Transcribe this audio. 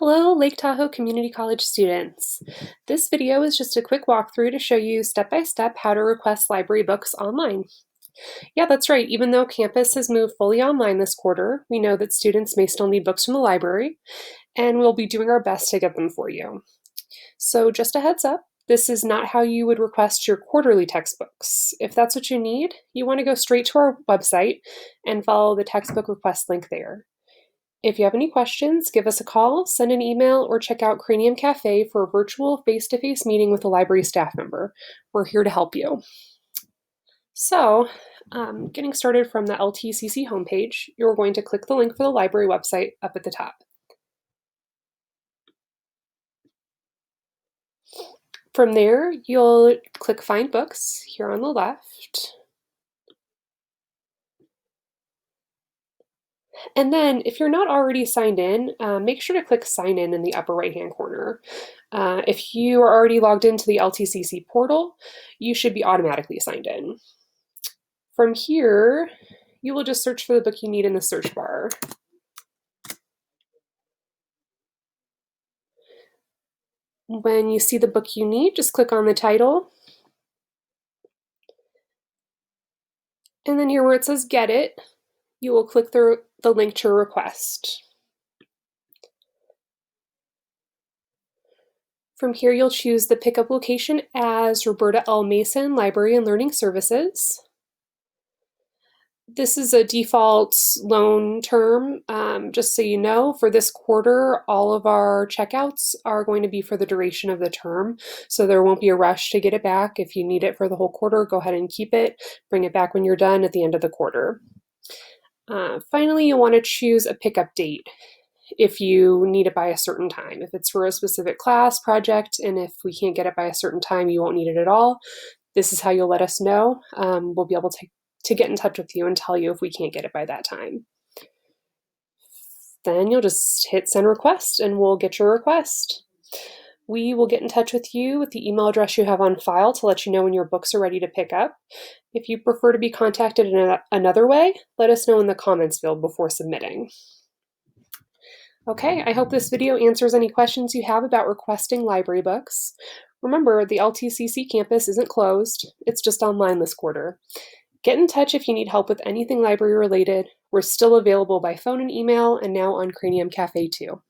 Hello, Lake Tahoe Community College students. This video is just a quick walkthrough to show you step-by-step how to request library books online. Yeah, that's right. Even though campus has moved fully online this quarter, we know that students may still need books from the library, and we'll be doing our best to get them for you. So just a heads up, this is not how you would request your quarterly textbooks. If that's what you need, you want to go straight to our website and follow the textbook request link there. If you have any questions, give us a call, send an email, or check out Cranium Cafe for a virtual face-to-face meeting with a library staff member. We're here to help you. So, getting started from the LTCC homepage, you're going to click the link for the library website up at the top. From there, you'll click Find Books here on the left. And then if you're not already signed in, make sure to click Sign in the upper right-hand corner. If you are already logged into the LTCC portal, you should be automatically signed in. From here, you will just search for the book you need in the search bar. When you see the book you need, just click on the title. And then here where it says Get It, you will click the link to request. From here, you'll choose the pickup location as Roberta L. Mason Library and Learning Services. This is a default loan term. Just so you know, for this quarter, all of our checkouts are going to be for the duration of the term, so there won't be a rush to get it back. If you need it for the whole quarter, go ahead and keep it. Bring it back when you're done at the end of the quarter. Finally, you want to choose a pickup date if you need it by a certain time. If it's for a specific class project, and if we can't get it by a certain time, you won't need it at all. This is how you'll let us know. We'll be able to get in touch with you and tell you if we can't get it by that time. Then you'll just hit Send Request and we'll get your request. We will get in touch with you with the email address you have on file to let you know when your books are ready to pick up. If you prefer to be contacted in another way, let us know in the comments field before submitting. Okay, I hope this video answers any questions you have about requesting library books. Remember, the LTCC campus isn't closed, it's just online this quarter. Get in touch if you need help with anything library related. We're still available by phone and email, and now on Cranium Cafe too.